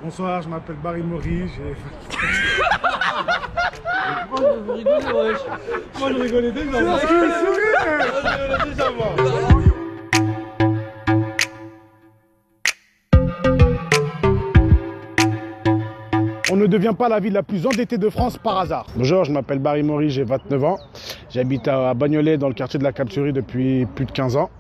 Bonsoir, je m'appelle Barry Maury, Moi je rigolais, wesh. Moi je rigolais déjà. Moi je rigolais déjà, moi. On ne devient pas la ville la plus endettée de France par hasard. Bonjour, je m'appelle Barry Maury, j'ai 29 ans. J'habite à Bagnolet dans le quartier de la Capsurie depuis plus de 15 ans.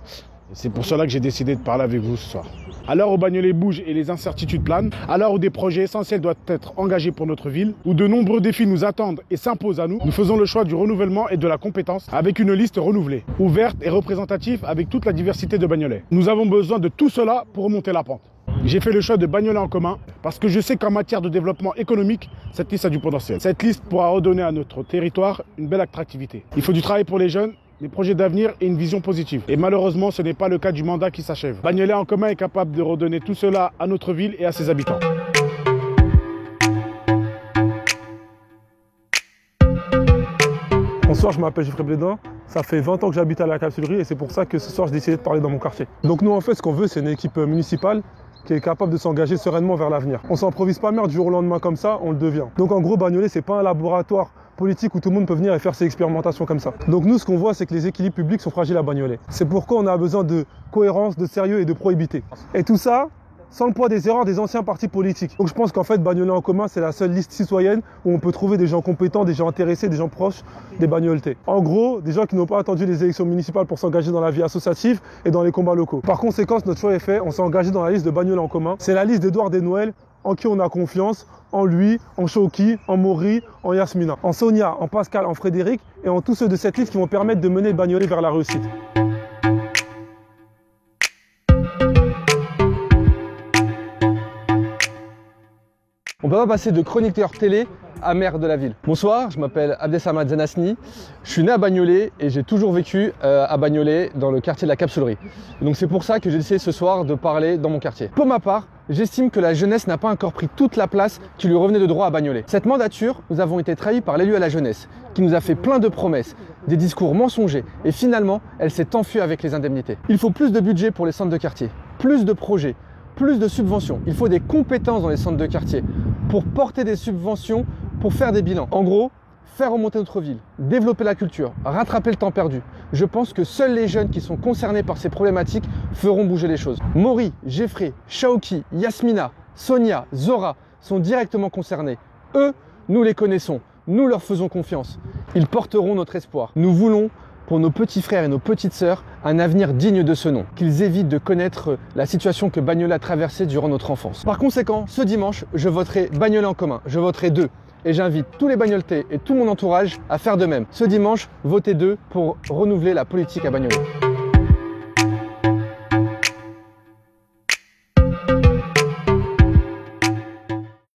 C'est pour cela que j'ai décidé de parler avec vous ce soir. À l'heure où Bagnolet bouge et les incertitudes planent, à l'heure où des projets essentiels doivent être engagés pour notre ville, où de nombreux défis nous attendent et s'imposent à nous, nous faisons le choix du renouvellement et de la compétence avec une liste renouvelée, ouverte et représentative avec toute la diversité de Bagnolet. Nous avons besoin de tout cela pour remonter la pente. J'ai fait le choix de Bagnolet en commun parce que je sais qu'en matière de développement économique, cette liste a du potentiel. Cette liste pourra redonner à notre territoire une belle attractivité. Il faut du travail pour les jeunes, des projets d'avenir et une vision positive. Et malheureusement, ce n'est pas le cas du mandat qui s'achève. Bagnolet en commun est capable de redonner tout cela à notre ville et à ses habitants. Bonsoir, je m'appelle Geoffrey Blédin. Ça fait 20 ans que j'habite à la Capsulerie et c'est pour ça que ce soir j'ai décidé de parler dans mon quartier. Donc nous en fait ce qu'on veut c'est une équipe municipale qui est capable de s'engager sereinement vers l'avenir. On s'improvise pas maire du jour au lendemain comme ça, on le devient. Donc en gros Bagnolet c'est pas un laboratoire politique où tout le monde peut venir et faire ses expérimentations comme ça. Donc nous ce qu'on voit c'est que les équilibres publics sont fragiles à Bagnolet. C'est pourquoi on a besoin de cohérence, de sérieux et de prohibité. Et tout ça sans le poids des erreurs des anciens partis politiques. Donc je pense qu'en fait Bagnolet en commun c'est la seule liste citoyenne où on peut trouver des gens compétents, des gens intéressés, des gens proches des Bagnoletais. En gros, des gens qui n'ont pas attendu les élections municipales pour s'engager dans la vie associative et dans les combats locaux. Par conséquent, notre choix est fait, on s'est engagé dans la liste de Bagnolet en commun. C'est la liste d'Edouard Desnoël, en qui on a confiance, en lui, en Choki, en Maury, en Yasmina, en Sonia, en Pascal, en Frédéric et en tous ceux de cette liste qui vont permettre de mener Bagnolet vers la réussite. On ne peut pas passer de chroniqueur télé à maire de la ville. Bonsoir, je m'appelle Abdesamad Zanasni, je suis né à Bagnolet et j'ai toujours vécu à Bagnolet dans le quartier de la Capsulerie. Donc c'est pour ça que j'ai décidé ce soir de parler dans mon quartier. Pour ma part, j'estime que la jeunesse n'a pas encore pris toute la place qui lui revenait de droit à Bagnolet. Cette mandature, nous avons été trahis par l'élu à la jeunesse, qui nous a fait plein de promesses, des discours mensongers et finalement, elle s'est enfuie avec les indemnités. Il faut plus de budget pour les centres de quartier, plus de projets, plus de subventions. Il faut des compétences dans les centres de quartier pour porter des subventions, pour faire des bilans. En gros, faire remonter notre ville, développer la culture, rattraper le temps perdu. Je pense que seuls les jeunes qui sont concernés par ces problématiques feront bouger les choses. Maury, Geoffrey, Shaoki, Yasmina, Sonia, Zora sont directement concernés. Eux, nous les connaissons, nous leur faisons confiance. Ils porteront notre espoir. Nous voulons pour nos petits frères et nos petites sœurs un avenir digne de ce nom, qu'ils évitent de connaître la situation que Bagnolet a traversée durant notre enfance. Par conséquent, ce dimanche, je voterai Bagnolet en commun, je voterai 2. Et j'invite tous les Bagnoletais et tout mon entourage à faire de même. Ce dimanche, votez 2 pour renouveler la politique à Bagnolet.